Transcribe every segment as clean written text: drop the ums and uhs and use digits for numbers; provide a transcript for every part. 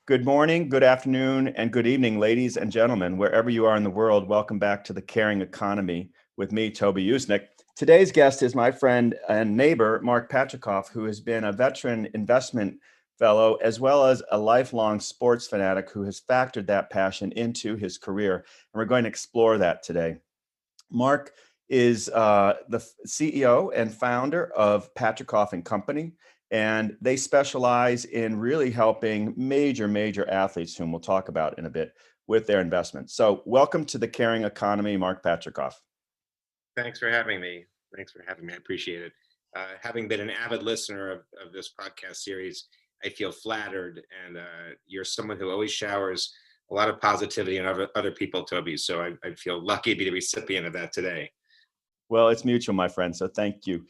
Good morning, good afternoon, and good evening, ladies and gentlemen, wherever you are in the world. Welcome back to The Caring Economy with me, Toby Usnik. Today's guest is my friend and neighbor, Mark Patricof, who has been a veteran investment fellow, as well as a lifelong sports fanatic who has factored that passion into his career. And we're going to explore that today. Mark is the CEO and founder of Patricof and Company, and they specialize in really helping major athletes, whom we'll talk about in a bit, with their investments. So welcome to The Caring Economy, Mark Patricof. Thanks for having me. I appreciate it. Having been an avid listener of this podcast series, I feel flattered, and you're someone who always showers a lot of positivity on other people, Toby. So I feel lucky to be the recipient of that today. Well, it's mutual, my friend, so thank you.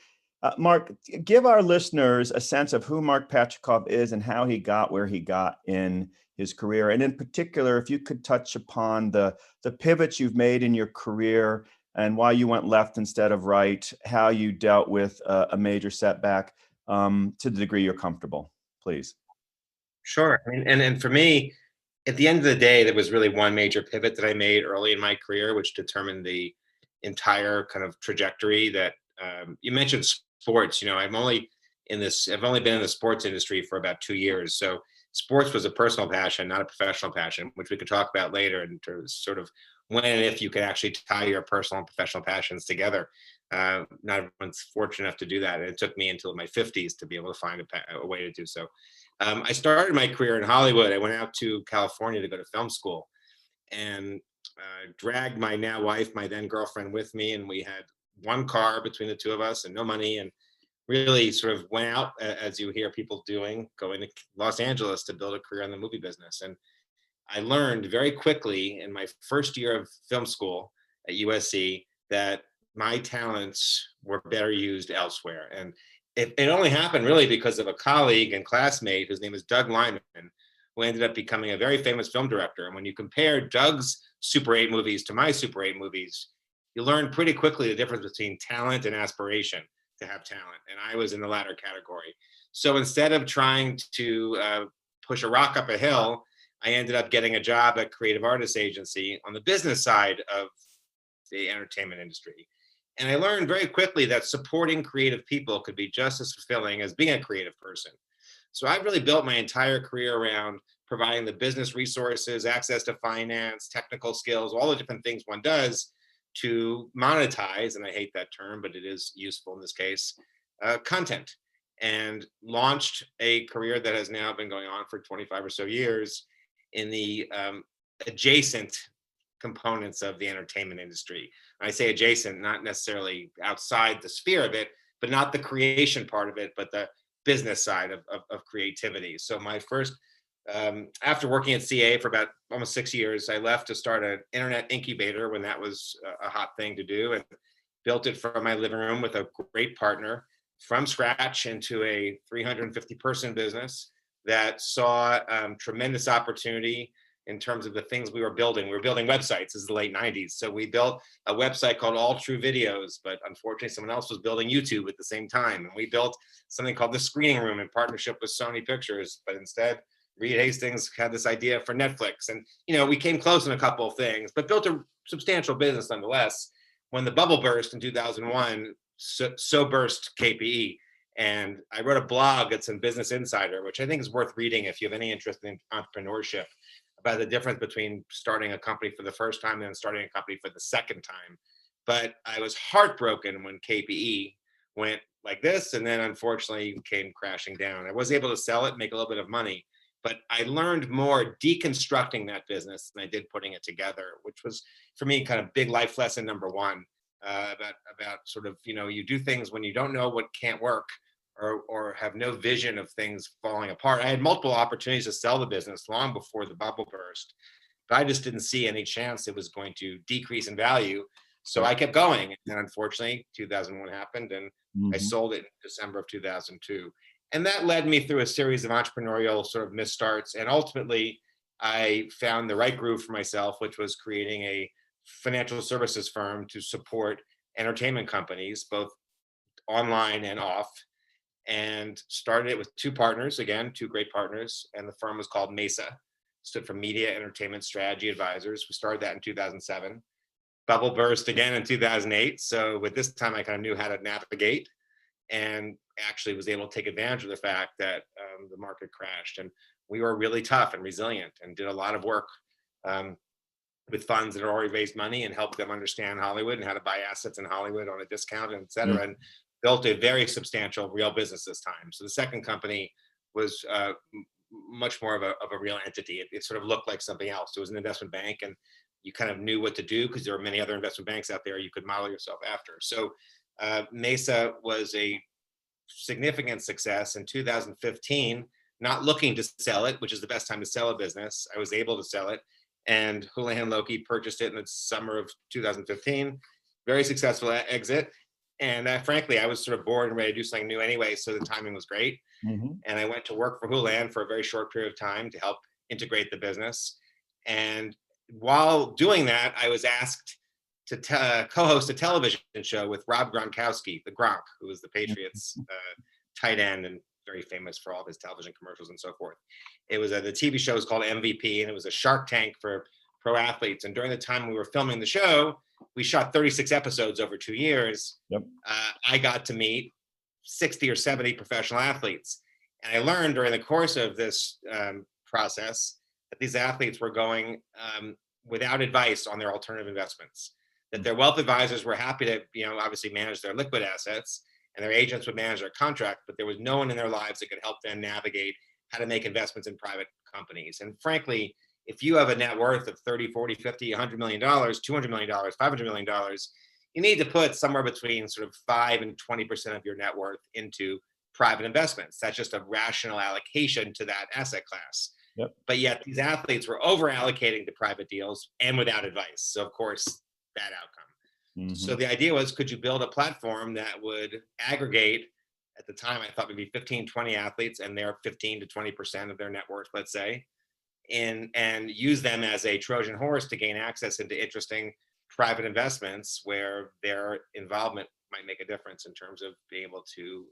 Mark, give our listeners a sense of who Mark Patricof is and how he got where he got in his career. And in particular, if you could touch upon the pivots you've made in your career and why you went left instead of right, how you dealt with a major setback to the degree you're comfortable, please. Sure. And for me, at the end of the day, there was really one major pivot that I made early in my career, which determined the entire kind of trajectory. That you mentioned sports. I've only been in the sports industry for about 2 years. So sports was a personal passion, not a professional passion, which we could talk about later in terms of sort of when and if you can actually tie your personal and professional passions together. Not everyone's fortunate enough to do that. And it took me until my 50s to be able to find a way to do so. I started my career in Hollywood. I went out to California to go to film school, and dragged my now wife, my then girlfriend, with me. And we had one car between the two of us and no money, and really sort of went out, as you hear people doing, going to Los Angeles to build a career in the movie business. And I learned very quickly in my first year of film school at USC that my talents were better used elsewhere. And it only happened really because of a colleague and classmate whose name is Doug Lyman, who ended up becoming a very famous film director. And when you compare Doug's Super 8 movies to my Super 8 movies, you learn pretty quickly the difference between talent and aspiration to have talent. And I was in the latter category. So instead of trying to push a rock up a hill, I ended up getting a job at Creative Artists Agency on the business side of the entertainment industry. And I learned very quickly that supporting creative people could be just as fulfilling as being a creative person. So I've really built my entire career around providing the business resources, access to finance, technical skills, all the different things one does to monetize, and I hate that term, but it is useful in this case, content. And launched a career that has now been going on for 25 or so years in the adjacent components of the entertainment industry. I say adjacent, not necessarily outside the sphere of it, but not the creation part of it, but the business side of creativity. So my first, after working at CA for about almost 6 years, I left to start an internet incubator when that was a hot thing to do, and built it from my living room with a great partner from scratch into a 350 person business that saw tremendous opportunity in terms of the things we were building. We were building websites. This is the late 90s. So we built a website called All True Videos, but unfortunately someone else was building YouTube at the same time. And we built something called The Screening Room in partnership with Sony Pictures, but instead Reed Hastings had this idea for Netflix. And, we came close in a couple of things, but built a substantial business nonetheless. When the bubble burst in 2001, so burst KPE. And I wrote a blog that's in Business Insider, which I think is worth reading if you have any interest in entrepreneurship, about the difference between starting a company for the first time and starting a company for the second time. But I was heartbroken when KPE went like this, and then unfortunately came crashing down. I was able to sell it, make a little bit of money, but I learned more deconstructing that business than I did putting it together, which was for me kind of big life lesson number one, about sort of, you do things when you don't know what can't work, or have no vision of things falling apart. I had multiple opportunities to sell the business long before the bubble burst, but I just didn't see any chance it was going to decrease in value. So I kept going. And then unfortunately, 2001 happened, and I sold it in December of 2002. And that led me through a series of entrepreneurial sort of misstarts. And ultimately, I found the right groove for myself, which was creating a financial services firm to support entertainment companies, both online and off. and started it with two partners, again, two great partners. And the firm was called Mesa, stood for Media Entertainment Strategy Advisors. We started that in 2007. Bubble burst again in 2008. So with this time, I kind of knew how to navigate and actually was able to take advantage of the fact that the market crashed. And we were really tough and resilient and did a lot of work with funds that had already raised money and helped them understand Hollywood and how to buy assets in Hollywood on a discount, and et cetera, and built a very substantial real business this time. So the second company was much more of a real entity. It sort of looked like something else. It was an investment bank, and you kind of knew what to do because there were many other investment banks out there you could model yourself after. So Mesa was a significant success in 2015, not looking to sell it, which is the best time to sell a business. I was able to sell it, and Houlihan Lokey purchased it in the summer of 2015. Very successful exit. And frankly, I was sort of bored and ready to do something new anyway, so the timing was great. And I went to work for Houlihan for a very short period of time to help integrate the business. And while doing that, I was asked to co-host a television show with Rob Gronkowski, the Gronk, who was the Patriots tight end and very famous for all of his television commercials and so forth. It was the TV show was called MVP, and it was a Shark Tank for pro athletes. And during the time we were filming the show, we shot 36 episodes over 2 years. I got to meet 60 or 70 professional athletes. And I learned during the course of this process that these athletes were going without advice on their alternative investments, that their wealth advisors were happy to, obviously manage their liquid assets, and their agents would manage their contract, but there was no one in their lives that could help them navigate how to make investments in private companies. And frankly, if you have a net worth of 30, 40, 50, $100 million, $200 million, $500 million, you need to put somewhere between sort of 5 and 20% of your net worth into private investments. That's just a rational allocation to that asset class. But yet these athletes were over allocating to private deals and without advice. So of course, bad outcome. So the idea was, could you build a platform that would aggregate, at the time I thought maybe 15, 20 athletes and their 15 to 20% of their net worth, let's say, and use them as a Trojan horse to gain access into interesting private investments where their involvement might make a difference in terms of being able to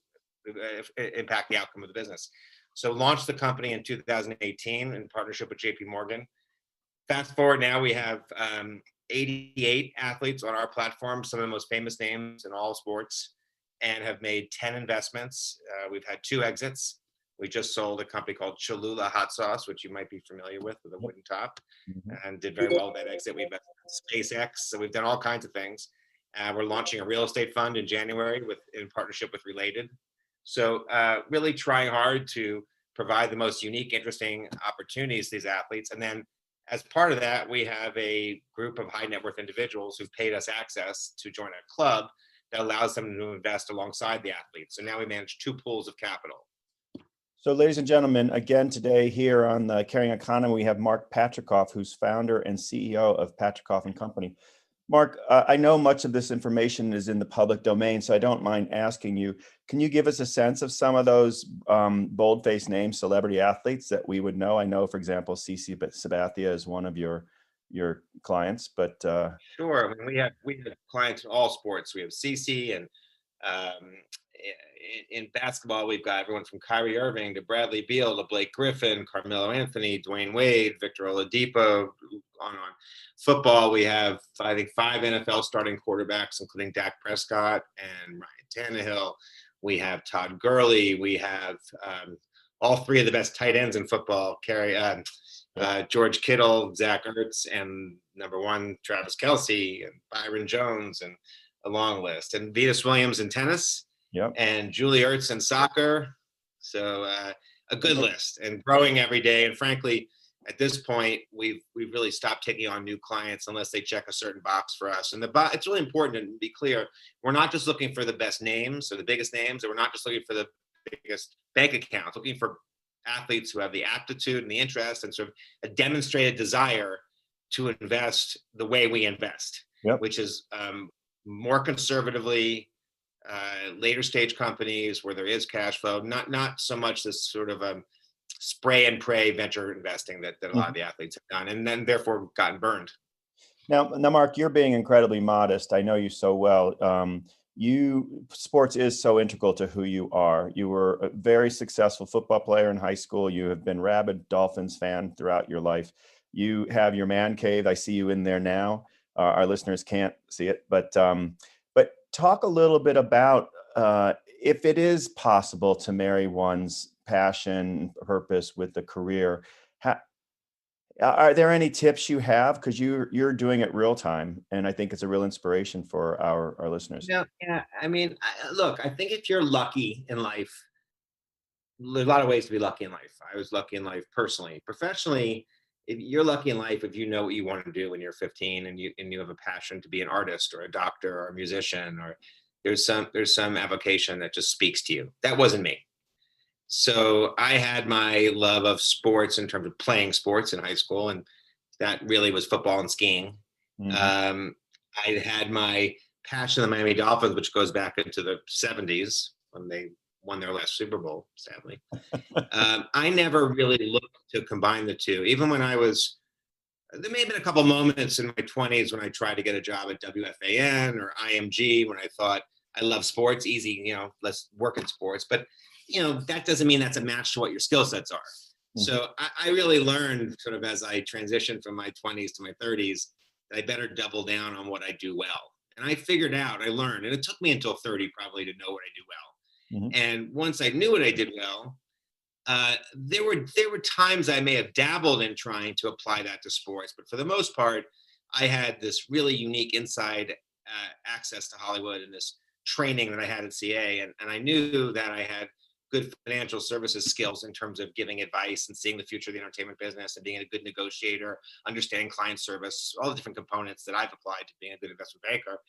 impact the outcome of the business. So launched the company in 2018 in partnership with JP Morgan. Fast forward now, we have 88 athletes on our platform, some of the most famous names in all sports, and have made 10 investments. We've had 2 exits. We just sold a company called Cholula Hot Sauce, which you might be familiar with a wooden top, and did very well with that exit. We invested in SpaceX, so we've done all kinds of things. We're launching a real estate fund in January in partnership with Related. So really trying hard to provide the most unique, interesting opportunities to these athletes. And then as part of that, we have a group of high net worth individuals who've paid us access to join a club that allows them to invest alongside the athletes. So now we manage 2 pools of capital. So ladies and gentlemen, again today here on the Caring Economy, we have Mark Patricof, who's founder and CEO of Patricof and Company. Mark, I know much of this information is in the public domain, so I don't mind asking you, can you give us a sense of some of those bold-faced names, celebrity athletes that we would know? I know, for example, CC Sabathia is one of your clients, but Sure. I mean, we have clients in all sports. We have CC, and in basketball, we've got everyone from Kyrie Irving to Bradley Beal to Blake Griffin, Carmelo Anthony, Dwayne Wade, Victor Oladipo, on and on. Football, we have, I think, 5 NFL starting quarterbacks, including Dak Prescott and Ryan Tannehill. We have Todd Gurley. We have all 3 of the best tight ends in football, George Kittle, Zach Ertz, and number 1, Travis Kelce, and Byron Jones, and a long list. And Venus Williams in tennis, and Julie Ertz in soccer. So a good list, and growing every day. And frankly, at this point, we've really stopped taking on new clients unless they check a certain box for us. And it's really important to be clear. We're not just looking for the best names or the biggest names, and we're not just looking for the biggest bank accounts, looking for athletes who have the aptitude and the interest and sort of a demonstrated desire to invest the way we invest, which is more conservatively, later stage companies where there is cash flow, not so much this sort of spray and pray venture investing that a lot of the athletes have done, and then therefore gotten burned. Now, Mark, you're being incredibly modest. I know you so well. sports is so integral to who you are. You were a very successful football player in high school. You have been rabid Dolphins fan throughout your life. You have your man cave. I see you in there now. Our listeners can't see it, but talk a little bit about if it is possible to marry one's passion, purpose with the career. Are there any tips you have? Because you're doing it real time, and I think it's a real inspiration for our listeners. Yeah. I mean, look, I think if you're lucky in life, there's a lot of ways to be lucky in life. I was lucky in life personally. Professionally, if you're lucky in life if you know what you want to do when you're 15 and you have a passion to be an artist or a doctor or a musician, or there's some avocation that just speaks to you. That wasn't me. So I had my love of sports in terms of playing sports in high school, and that really was football and skiing. Mhm. I had my passion of the Miami Dolphins, which goes back into the 70s when they won their last Super Bowl, sadly. I never really looked to combine the two. Even when there may have been a couple moments in my 20s when I tried to get a job at WFAN or IMG when I thought, I love sports, easy, let's work in sports. But, that doesn't mean that's a match to what your skill sets are. Mhm. So I really learned sort of as I transitioned from my 20s to my 30s that I better double down on what I do well. And I learned, and it took me until 30 probably to know what I do well. Mhm. And once I knew what I did well, there were times I may have dabbled in trying to apply that to sports, but for the most part, I had this really unique inside access to Hollywood and this training that I had at CA, and I knew that I had good financial services skills in terms of giving advice and seeing the future of the entertainment business and being a good negotiator, understanding client service, all the different components that I've applied to being a good investment banker.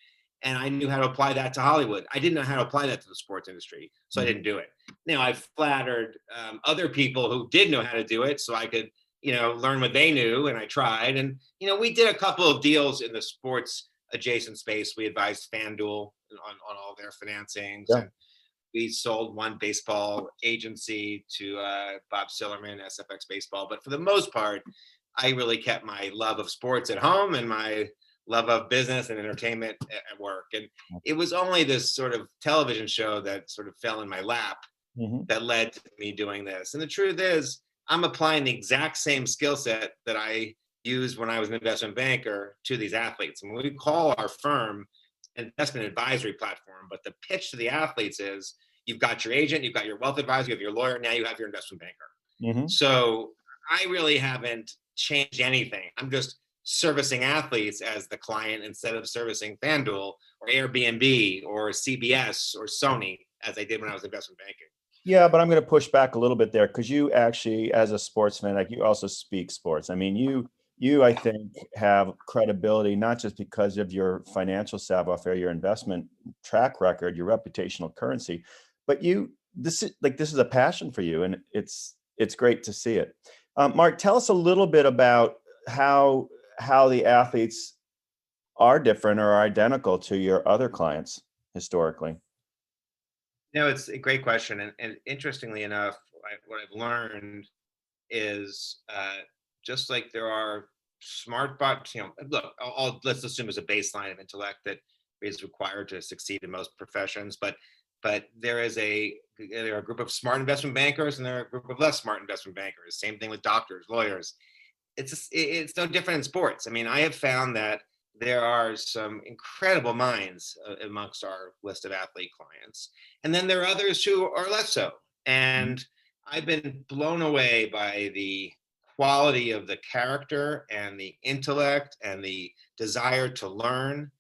And I knew how to apply that to Hollywood. I didn't know how to apply that to the sports industry, so I Mhm. didn't do it. Now I flattered other people who did know how to do it, so I could, learn what they knew, and I tried. And we did a couple of deals in the sports adjacent space. We advised FanDuel on all their financings, Yeah. and we sold one baseball agency to Bob Sillerman, SFX Baseball. But for the most part, I really kept my love of sports at home and my love of business and entertainment at work. And it was only this sort of television show that sort of fell in my lap Mhm. that led to me doing this. And the truth is, I'm applying the exact same skill set that I used when I was an investment banker to these athletes. And we call our firm an investment advisory platform, but the pitch to the athletes is you've got your agent, you've got your wealth advisor, you have your lawyer, now you have your investment banker. Mhm. So I really haven't changed anything. I'm just servicing athletes as the client instead of servicing FanDuel or Airbnb or CBS or Sony as I did when I was investment banking. Yeah, but I'm going to push back a little bit there because you actually, as a sports fan, like you also speak sports. I mean, I think have credibility not just because of your financial savoir-faire, your investment track record, your reputational currency, but this is a passion for you, and it's great to see it. Mark, tell us a little bit about how the athletes are different or are identical to your other clients historically. No, it's a great question. And interestingly enough, what I've learned is just like there are smart bots, look, let's assume there's a baseline of intellect that is required to succeed in most professions. But there are a group of smart investment bankers and there are a group of less smart investment bankers. Same thing with doctors, lawyers. It's no different in sports. I mean, I have found that there are some incredible minds amongst our list of athlete clients, and then there are others who are less so. Mhm. And I've been blown away by the quality of the character and the intellect and the desire to learn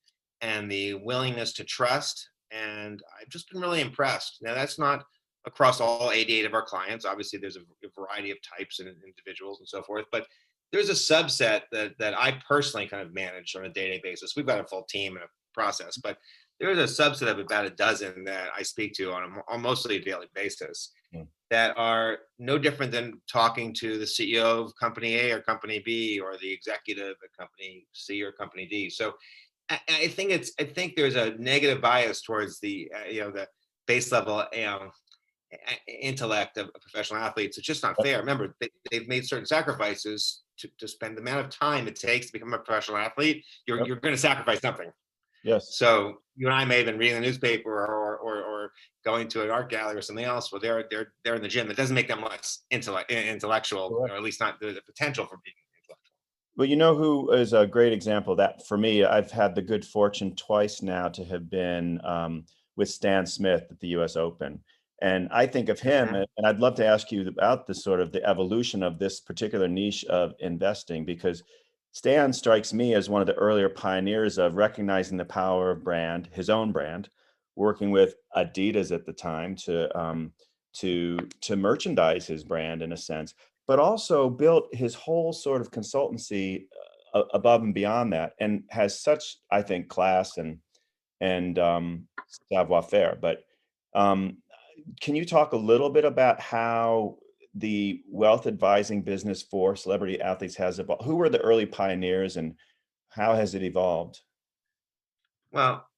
and the willingness to trust. And I've just been really impressed. Now, that's not across all 88 of our clients. Obviously, there's a variety of types and individuals and so forth, but there's a subset that I personally kind of manage on a day-to-day basis. We've got a full team and a process, but there's a subset of about a dozen that I speak to on mostly a daily basis Mm. that are no different than talking to the CEO of company A or company B or the executive at company C or company D. So I think there's a negative bias towards the base level intellect of professional athletes. It's just not fair. Remember, they've made certain sacrifices to spend the amount of time it takes to become a professional athlete. Yep. You're going to sacrifice something. Yes. So you and I may have been reading the newspaper or going to an art gallery or something else. Well, they're in the gym. That doesn't make them less intellectual, or Correct. at least not the potential for being intellectual. Well, you know who is a great example of that for me? I've had the good fortune twice now to have been with Stan Smith at the U.S. Open. And I think of him, Mhm. and I'd love to ask you about the sort of the evolution of this particular niche of investing, because Stan strikes me as one of the earlier pioneers of recognizing the power of brand, his own brand, working with Adidas at the time to merchandise his brand in a sense, but also built his whole sort of consultancy above and beyond that, and has such, I think, class and savoir faire. But um, can you talk a little bit about how the wealth advising business for celebrity athletes has evolved? Who were the early pioneers, and how has it evolved? Well,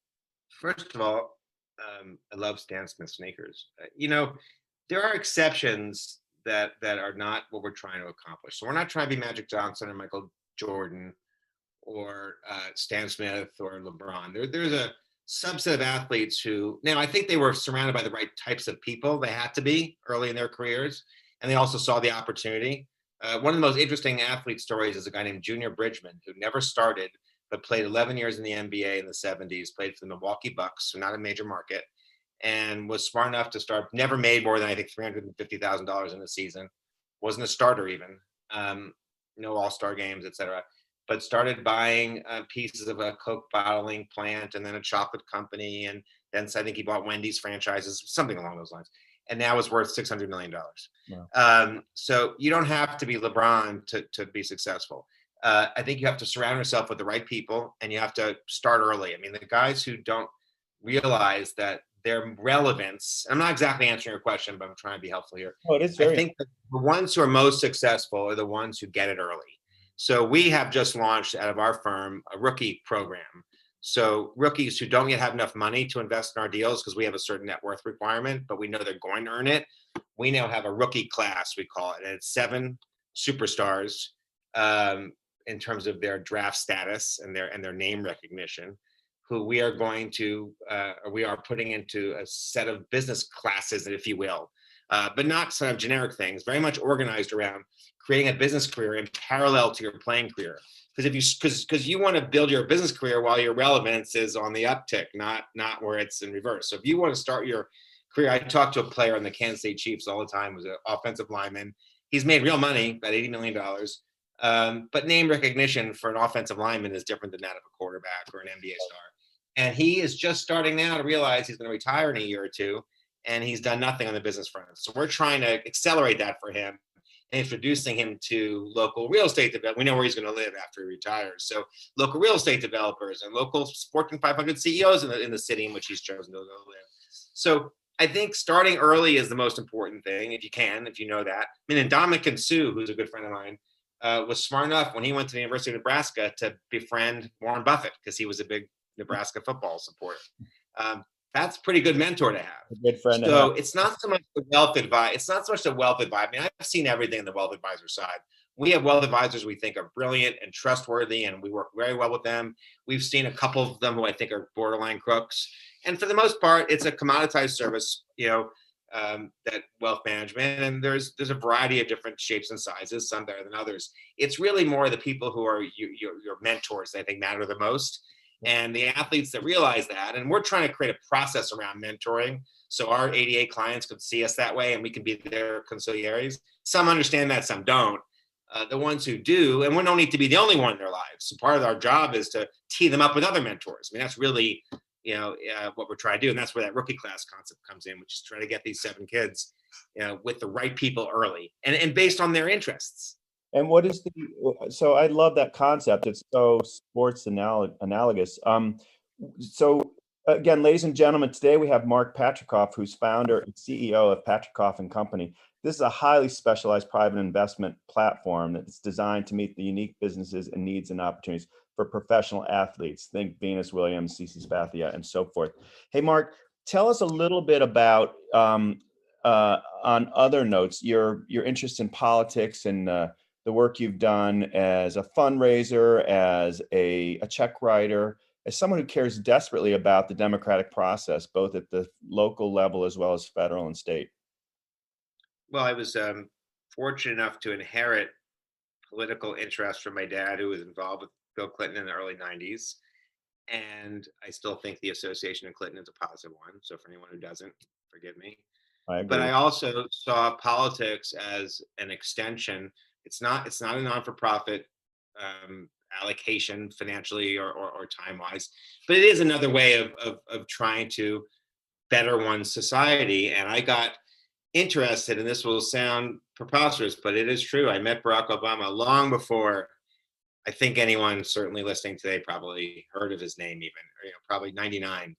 first of all, I love Stan Smith sneakers. There are exceptions that are not what we're trying to accomplish. So we're not trying to be Magic Johnson or Michael Jordan or Stan Smith or LeBron. There's a subset of athletes who, now I think they were surrounded by the right types of people. They had to be early in their careers, and they also saw the opportunity. One of the most interesting athlete stories is a guy named Junior Bridgman, who never started but played 11 years in the NBA in the 70s, played for the Milwaukee Bucks, so not a major market, and was smart enough to start. Never made more than I think $350,000 in a season. Wasn't a starter even. No All-Star games, etc. But started buying pieces of a Coke bottling plant and then a chocolate company, and then I think he bought Wendy's franchises, something along those lines. And now it's worth $600 million. Wow. So you don't have to be LeBron to be successful. I think you have to surround yourself with the right people, and you have to start early. I mean, the guys who don't realize that their relevance, I'm not exactly answering your question, but I'm trying to be helpful here. Oh, it is I very. think that the ones who are most successful are the ones who get it early. So we have just launched out of our firm a rookie program. So rookies who don't yet have enough money to invest in our deals, because we have a certain net worth requirement, but we know they're going to earn it. We now have a rookie class, we call it, and it's 7 superstars um, in terms of their draft status and their name recognition, who we are going to we are putting into a set of business classes, if you will, but not sort of generic things, very much organized around creating a business career in parallel to your playing career. Because you want to build your business career while your relevance is on the uptick, not where it's in reverse. So if you want to start your career, I talk to a player on the Kansas City Chiefs all the time, who's an offensive lineman. He's made real money, about $80 million. But name recognition for an offensive lineman is different than that of a quarterback or an NBA star. And he is just starting now to realize he's going to retire in a year or two, and he's done nothing on the business front. So we're trying to accelerate that for him, introducing him to local real estate developers. We know where he's going to live after he retires. So local real estate developers and local Fortune 500 CEOs in the city in which he's chosen to go live. So I think starting early is the most important thing, if you know that. I mean, and Dominic Sue, who's a good friend of mine, was smart enough when he went to the University of Nebraska to befriend Warren Buffett, because he was a big Nebraska football supporter. That's a pretty good mentor to have. A good friend to So have. it's not so much the wealth advice. It's not so much the wealth advice. I mean, I've seen everything on the wealth advisor side. We have wealth advisors we think are brilliant and trustworthy, and we work very well with them. We've seen a couple of them who I think are borderline crooks. And for the most part, it's a commoditized service, that wealth management. And there's a variety of different shapes and sizes, some better than others. It's really more the people who are your mentors that I think matter the most, and the athletes that realize that. And we're trying to create a process around mentoring, so our ADA clients could see us that way, and we can be their consigliaries. Some understand that, some don't. The ones who do, and we don't need to be the only one in their lives. So part of our job is to tee them up with other mentors. I mean, that's really, what we're trying to do. And that's where that rookie class concept comes in, which is try to get these 7 kids, with the right people early and based on their interests. And what is so I love that concept. It's so sports analogous. So again, ladies and gentlemen, today we have Mark Patricof, who's founder and CEO of Patricof and Company. This is a highly specialized private investment platform that's designed to meet the unique businesses and needs and opportunities for professional athletes. Think Venus Williams, CC Spathia, and so forth. Hey, Mark, tell us a little bit about, on other notes, your interest in politics and the work you've done as a fundraiser, as a check writer, as someone who cares desperately about the democratic process, both at the local level as well as federal and state? Well, I was fortunate enough to inherit political interest from my dad, who was involved with Bill Clinton in the early 90s. And I still think the association of Clinton is a positive one. So for anyone who doesn't, forgive me. I But I agree. also saw politics as an extension. It's not a non-for-profit allocation financially or time-wise, but it is another way of trying to better one's society. And I got interested, and this will sound preposterous, but it is true. I met Barack Obama long before I think anyone certainly listening today probably heard of his name, even, or, probably 99.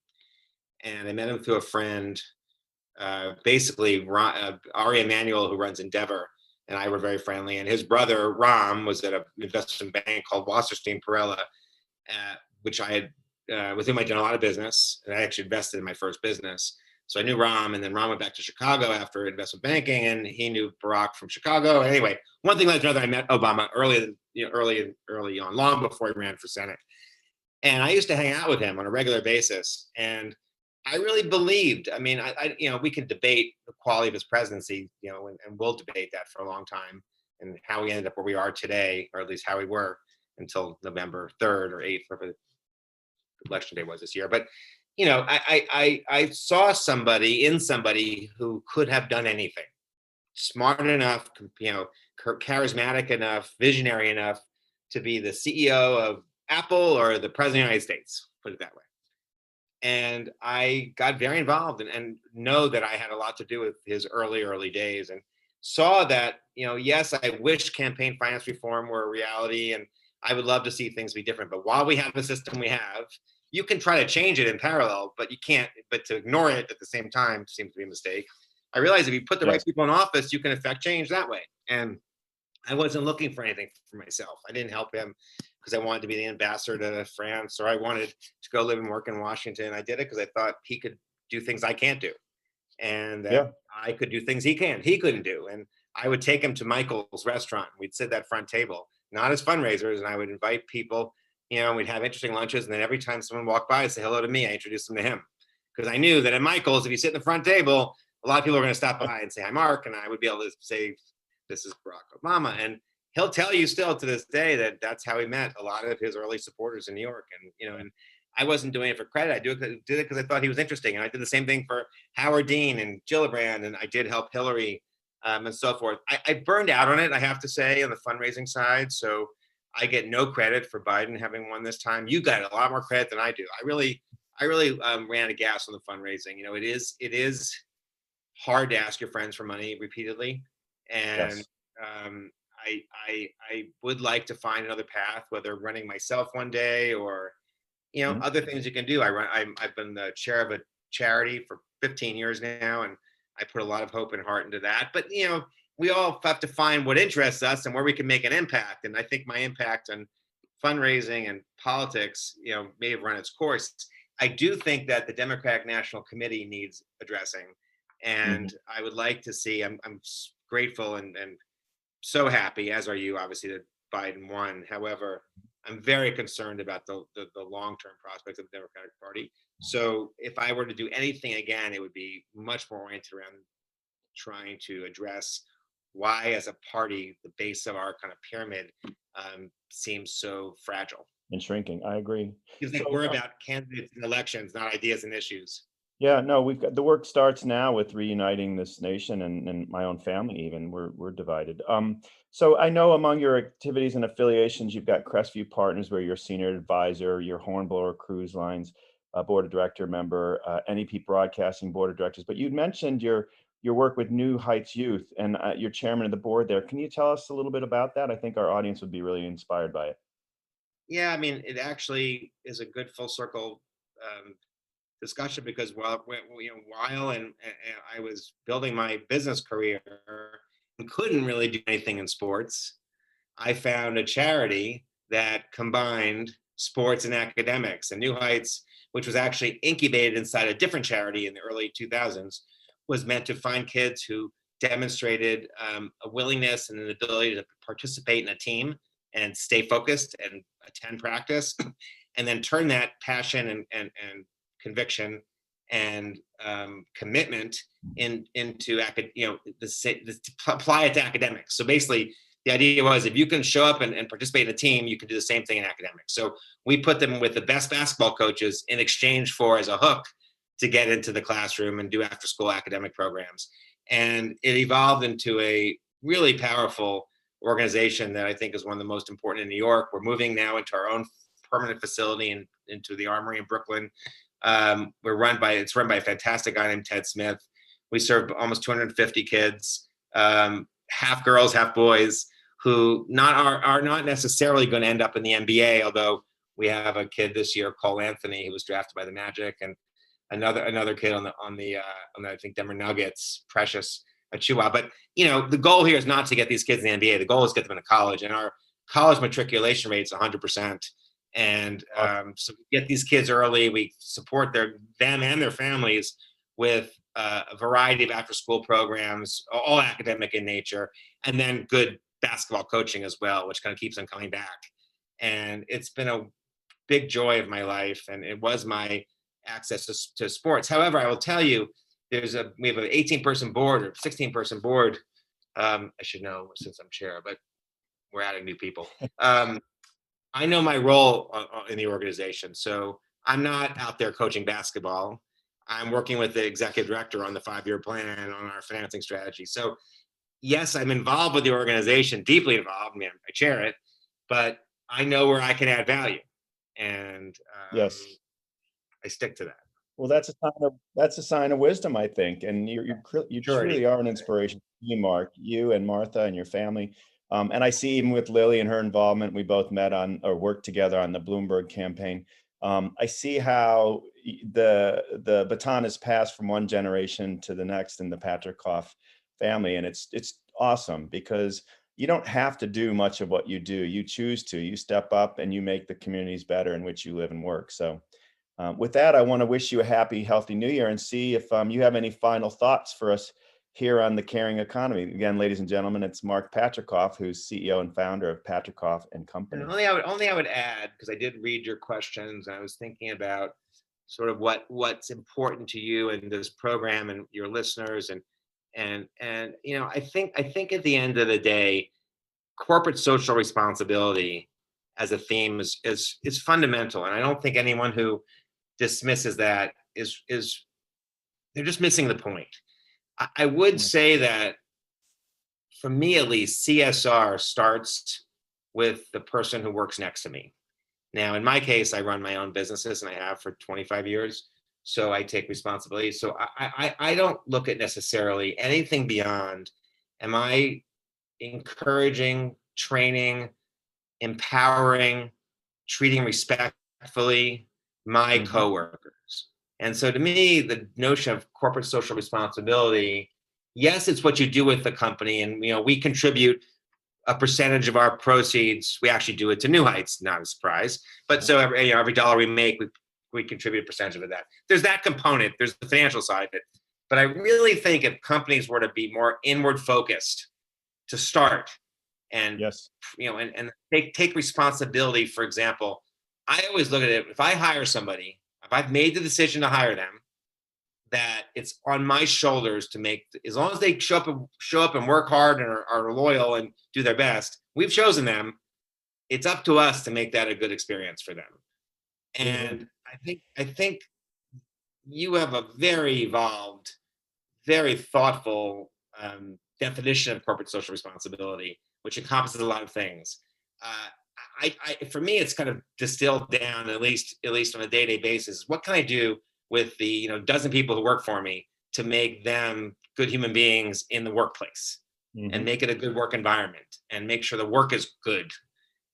And I met him through a friend, basically Ari Emanuel, who runs Endeavor, and I were very friendly. And his brother Ram was at an investment bank called Wasserstein Perella, which I had with whom I'd done a lot of business, and I actually invested in my first business. So I knew Ram, and then Ram went back to Chicago after investment banking, and he knew Barack from Chicago. Anyway, one thing led to another. I met Obama early on, long before he ran for Senate, and I used to hang out with him on a regular basis. And I really believed. I mean, we can debate the quality of his presidency, and we'll debate that for a long time, and how we ended up where we are today, or at least how we were until November 3rd or 8th, whatever election day was this year. But I saw somebody who could have done anything, smart enough, charismatic enough, visionary enough to be the CEO of Apple or the president of the United States, put it that way. And I got very involved and know that I had a lot to do with his early days, and saw that, yes, I wish campaign finance reform were a reality, and I would love to see things be different. But while we have the system we have, you can try to change it in parallel, but you can't. But to ignore it at the same time seems to be a mistake. I realized if you put the right Yes. people in office, you can affect change that way. And I wasn't looking for anything for myself. I didn't help him because I wanted to be the ambassador to France, or I wanted to go live and work in Washington. I did it because I thought he could do things I can't do, and that Yeah. I could do things he couldn't do. And I would take him to Michael's restaurant. We'd sit at that front table, not as fundraisers, and I would invite people. We'd have interesting lunches, and then every time someone walked by and say hello to me, I introduced them to him, because I knew that at Michael's, if you sit in the front table, a lot of people are going to stop by and say hi, Mark, and I would be able to say, this is Barack Obama. And he'll tell you still to this day that that's how he met a lot of his early supporters in New York. And I wasn't doing it for credit. I did it because I thought he was interesting. And I did the same thing for Howard Dean and Gillibrand, and I did help Hillary, and so forth. I burned out on it, I have to say, on the fundraising side. So I get no credit for Biden having won this time. You got a lot more credit than I do. I really ran out of gas on the fundraising. It is hard to ask your friends for money repeatedly, and Yes. I would like to find another path, whether running myself one day or Mhm. other things you can do. I've been the chair of a charity for 15 years now, and I put a lot of hope and heart into that. But we all have to find what interests us and where we can make an impact. And I think my impact on fundraising and politics, may have run its course. I do think that the Democratic National Committee needs addressing, Mhm. and I would like to see. I'm grateful and so happy, as are you, obviously, that Biden won. However, I'm very concerned about the long-term prospects of the Democratic Party. So if I were to do anything again, it would be much more oriented around trying to address why, as a party, the base of our kind of pyramid seems so fragile. And shrinking. I agree. Feels like So, we're about candidates and elections, not ideas and issues. yeah, no, we've got the work starts now with reuniting this nation and my own family. Even we're divided. So I know among your activities and affiliations, you've got Crestview Partners, where you're senior advisor, your Hornblower Cruise Lines board of director member, NEP Broadcasting board of directors. But you'd mentioned your work with New Heights Youth, and you're chairman of the board there. Can you tell us a little bit about that? I think our audience would be really inspired by it. Yeah, I mean, it actually is a good full circle discussion, because while I was building my business career and couldn't really do anything in sports, I found a charity that combined sports and academics. And New Heights, which was actually incubated inside a different charity in the early 2000s, was meant to find kids who demonstrated a willingness and an ability to participate in a team and stay focused and attend practice. and then turn that passion and conviction and commitment into apply it to academics. So basically, the idea was if you can show up and participate in a team, you can do the same thing in academics. So we put them with the best basketball coaches in exchange for, as a hook, to get into the classroom and do after school academic programs. And it evolved into a really powerful organization that I think is one of the most important in New York. We're moving now into our own permanent facility into the Armory in Brooklyn. It's run by a fantastic guy named Ted Smith. We serve almost 250 kids, half girls, half boys, who are not necessarily going to end up in the NBA. Although we have a kid this year, Cole Anthony, who was drafted by the Magic, and another kid on the I think Denver Nuggets, Precious Achiuwa. But the goal here is not to get these kids in the NBA. The goal is to get them into college, and our college matriculation rate is 100%. And so we get these kids early. We support them and their families with a variety of after-school programs, all academic in nature, and then good basketball coaching as well, which kind of keeps them coming back. And it's been a big joy of my life, and it was my access to sports. However, I will tell you, we have an 18-person board or 16-person board. I should know since I'm chair, but we're adding new people. I know my role in the organization, so I'm not out there coaching basketball. I'm working with the executive director on the 5-year plan on our financing strategy. So yes, I'm involved with the organization, deeply involved. I mean, I chair it, but I know where I can add value, and Yes. I stick to that. Well, that's a sign of wisdom, I think, and you truly are an inspiration to me, Mark. You and Martha and your family, and I see even with Lily and her involvement, we both met on or worked together on the Bloomberg campaign. I see how the baton is passed from one generation to the next in the Patricof family, and it's awesome because you don't have to do much of what you do. You choose to. You step up and you make the communities better in which you live and work. So. With that, I want to wish you a happy, healthy New Year and see if you have any final thoughts for us here on the Caring Economy. Again, ladies and gentlemen, it's Mark Patricof, who's CEO and founder of Patricof and Company. And only I would add, because I did read your questions, and I was thinking about sort of what's important to you and this program and your listeners, and I think at the end of the day, corporate social responsibility as a theme is fundamental, and I don't think anyone who dismisses that is they're just missing the point. I would say that for me at least, CSR starts with the person who works next to me. Now, in my case, I run my own businesses and I have for 25 years. So I take responsibility. So I don't look at necessarily anything beyond, am I encouraging, training, empowering, treating respectfully my coworkers. And so to me, the notion of corporate social responsibility, yes, it's what you do with the company. And, we contribute a percentage of our proceeds. We actually do it to New Heights, not a surprise. But so every dollar we make, we contribute a percentage of that. There's that component. There's the financial side of it. But I really think if companies were to be more inward focused to start and, and take responsibility, for example, I always look at it, if I hire somebody, if I've made the decision to hire them, that it's on my shoulders to make, as long as they show up and work hard and are loyal and do their best, we've chosen them. It's up to us to make that a good experience for them. And I think you have a very evolved, very thoughtful definition of corporate social responsibility, which encompasses a lot of things. For me, it's kind of distilled down, at least on a day-to-day basis. What can I do with the dozen people who work for me to make them good human beings in the workplace and make it a good work environment and make sure the work is good?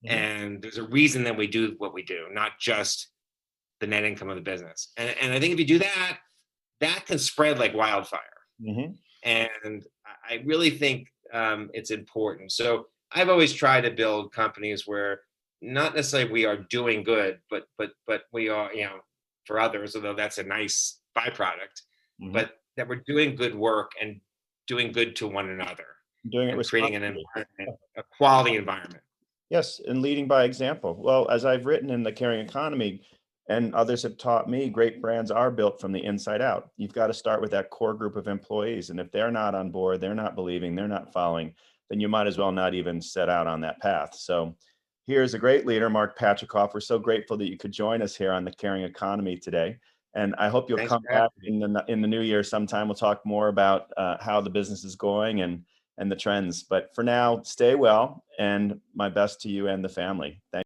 And there's a reason that we do what we do, not just the net income of the business. And I think if you do that, that can spread like wildfire. And I really think it's important. So I've always tried to build companies where not necessarily we are doing good, but we are, for others, although that's a nice byproduct, but that we're doing good work and doing good to one another, doing it, creating an environment, a quality environment. Yes, and leading by example. Well, as I've written in The Caring Economy, and others have taught me, great brands are built from the inside out. You've got to start with that core group of employees. And if they're not on board, they're not believing, they're not following, then you might as well not even set out on that path. So here's a great leader, Mark Patricof. We're so grateful that you could join us here on The Caring Economy today. And I hope you'll Thanks come for having back me. in the new year sometime. We'll talk more about how the business is going and the trends. But for now, stay well, and my best to you and the family. Thank